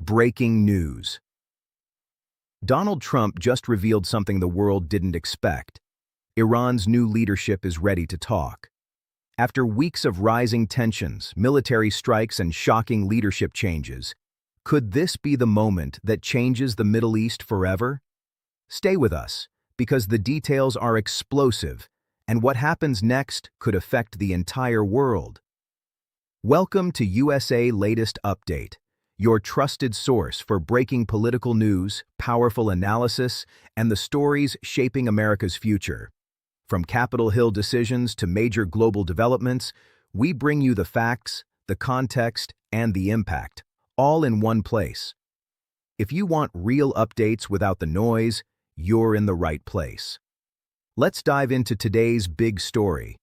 Breaking news. Donald Trump just revealed something the world didn't expect. Iran's new leadership is ready to talk. After weeks of rising tensions, military strikes, and shocking leadership changes, could this be the moment that changes the Middle East forever? Stay with us, because the details are explosive, and what happens next could affect the entire world. Welcome to USA Latest Update, your trusted source for breaking political news, powerful analysis, and the stories shaping America's future. From Capitol Hill decisions to major global developments, we bring you the facts, the context, and the impact, all in one place. If you want real updates without the noise, you're in the right place. Let's dive into today's big story.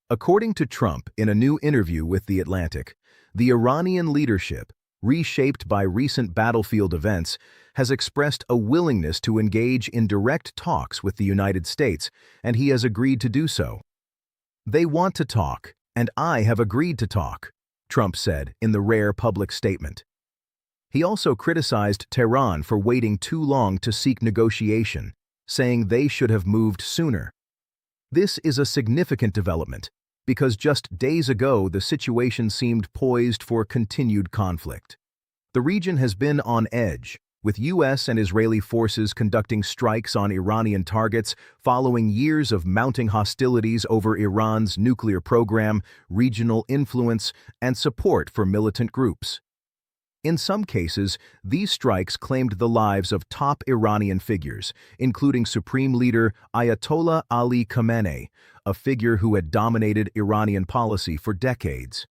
According to Trump in a new interview with The Atlantic, the Iranian leadership, reshaped by recent battlefield events, has expressed a willingness to engage in direct talks with the United States, and he has agreed to do so. "They want to talk, and I have agreed to talk," Trump said in the rare public statement. He also criticized Tehran for waiting too long to seek negotiation, saying they should have moved sooner. This is a significant development, because just days ago the situation seemed poised for continued conflict. The region has been on edge, with U.S. and Israeli forces conducting strikes on Iranian targets following years of mounting hostilities over Iran's nuclear program, regional influence, and support for militant groups. In some cases, these strikes claimed the lives of top Iranian figures, including Supreme Leader Ayatollah Ali Khamenei, a figure who had dominated Iranian policy for decades.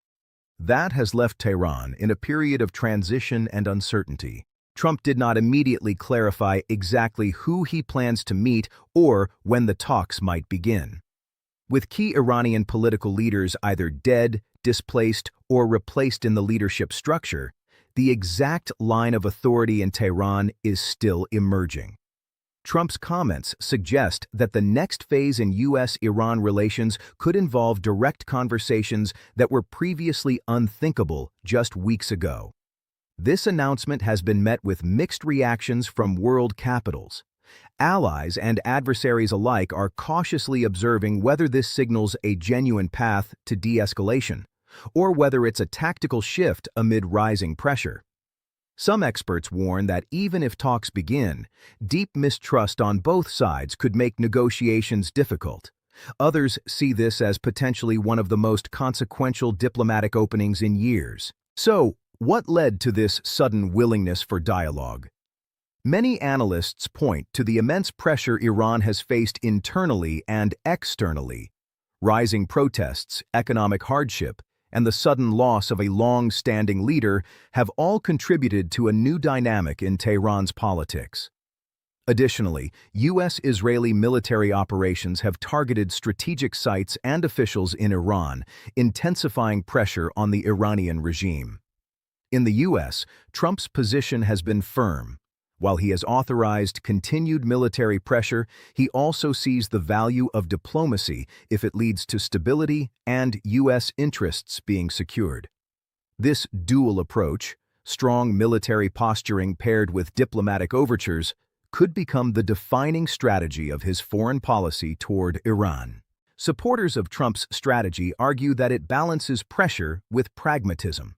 That has left Tehran in a period of transition and uncertainty. Trump did not immediately clarify exactly who he plans to meet or when the talks might begin. With key Iranian political leaders either dead, displaced, or replaced in the leadership structure, the exact line of authority in Tehran is still emerging. Trump's comments suggest that the next phase in U.S.-Iran relations could involve direct conversations that were previously unthinkable just weeks ago. This announcement has been met with mixed reactions from world capitals. Allies and adversaries alike are cautiously observing whether this signals a genuine path to de-escalation, or whether it's a tactical shift amid rising pressure. Some experts warn that even if talks begin, deep mistrust on both sides could make negotiations difficult. Others see this as potentially one of the most consequential diplomatic openings in years. So, what led to this sudden willingness for dialogue? Many analysts point to the immense pressure Iran has faced internally and externally. Rising protests, economic hardship, and the sudden loss of a long-standing leader have all contributed to a new dynamic in Tehran's politics. Additionally, U.S.-Israeli military operations have targeted strategic sites and officials in Iran, intensifying pressure on the Iranian regime. In the U.S., Trump's position has been firm. While he has authorized continued military pressure, he also sees the value of diplomacy if it leads to stability and U.S. interests being secured. This dual approach, strong military posturing paired with diplomatic overtures, could become the defining strategy of his foreign policy toward Iran. Supporters of Trump's strategy argue that it balances pressure with pragmatism.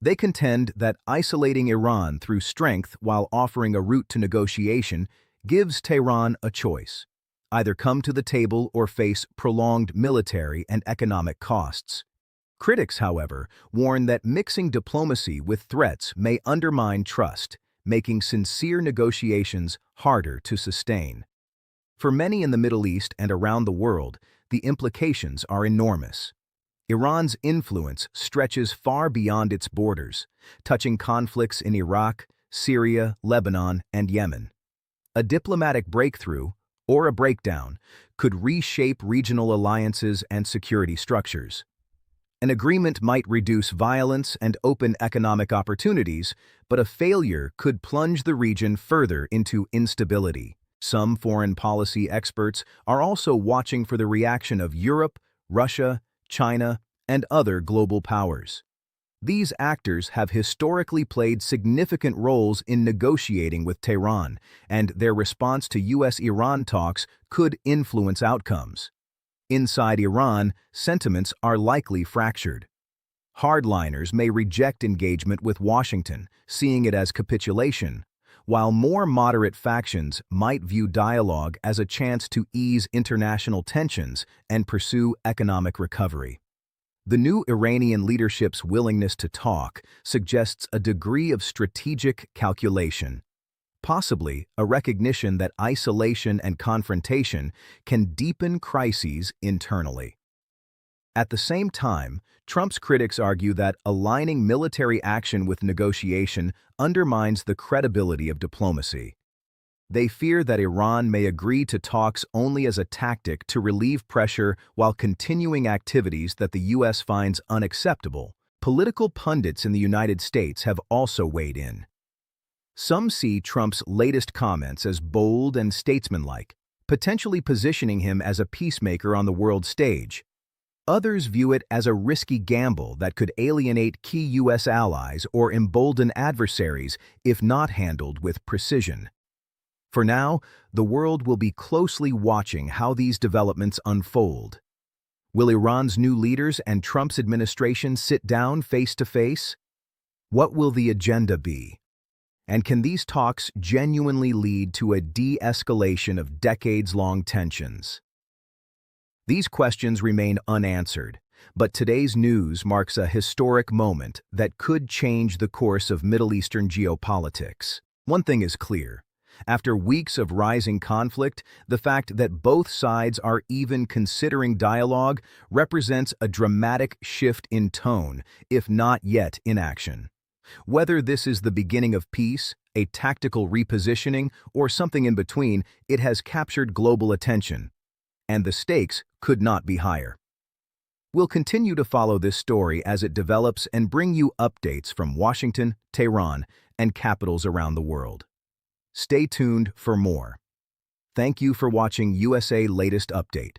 They contend that isolating Iran through strength while offering a route to negotiation gives Tehran a choice: either come to the table or face prolonged military and economic costs. Critics, however, warn that mixing diplomacy with threats may undermine trust, making sincere negotiations harder to sustain. For many in the Middle East and around the world, the implications are enormous. Iran's influence stretches far beyond its borders, touching conflicts in Iraq, Syria, Lebanon, and Yemen. A diplomatic breakthrough, or a breakdown, could reshape regional alliances and security structures. An agreement might reduce violence and open economic opportunities, but a failure could plunge the region further into instability. Some foreign policy experts are also watching for the reaction of Europe, Russia, China, and other global powers. These actors have historically played significant roles in negotiating with Tehran, and their response to U.S.-Iran talks could influence outcomes. Inside Iran, sentiments are likely fractured. Hardliners may reject engagement with Washington, seeing it as capitulation, while more moderate factions might view dialogue as a chance to ease international tensions and pursue economic recovery. The new Iranian leadership's willingness to talk suggests a degree of strategic calculation, possibly a recognition that isolation and confrontation can deepen crises internally. At the same time, Trump's critics argue that aligning military action with negotiation undermines the credibility of diplomacy. They fear that Iran may agree to talks only as a tactic to relieve pressure while continuing activities that the U.S. finds unacceptable. Political pundits in the United States have also weighed in. Some see Trump's latest comments as bold and statesmanlike, potentially positioning him as a peacemaker on the world stage. Others view it as a risky gamble that could alienate key U.S. allies or embolden adversaries if not handled with precision. For now, the world will be closely watching how these developments unfold. Will Iran's new leaders and Trump's administration sit down face to face? What will the agenda be? And can these talks genuinely lead to a de-escalation of decades-long tensions? These questions remain unanswered, but today's news marks a historic moment that could change the course of Middle Eastern geopolitics. One thing is clear. After weeks of rising conflict, the fact that both sides are even considering dialogue represents a dramatic shift in tone, if not yet in action. Whether this is the beginning of peace, a tactical repositioning, or something in between, it has captured global attention, and the stakes could not be higher. We'll continue to follow this story as it develops and bring you updates from Washington, Tehran, and capitals around the world. Stay tuned for more. Thank you for watching USA Latest Update.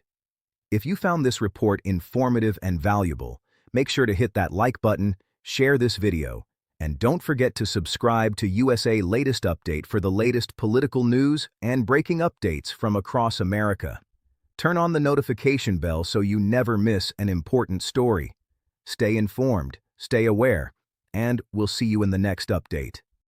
If you found this report informative and valuable, make sure to hit that like button, share this video, and don't forget to subscribe to USA Latest Update for the latest political news and breaking updates from across America. Turn on the notification bell so you never miss an important story. Stay informed, stay aware, and we'll see you in the next update.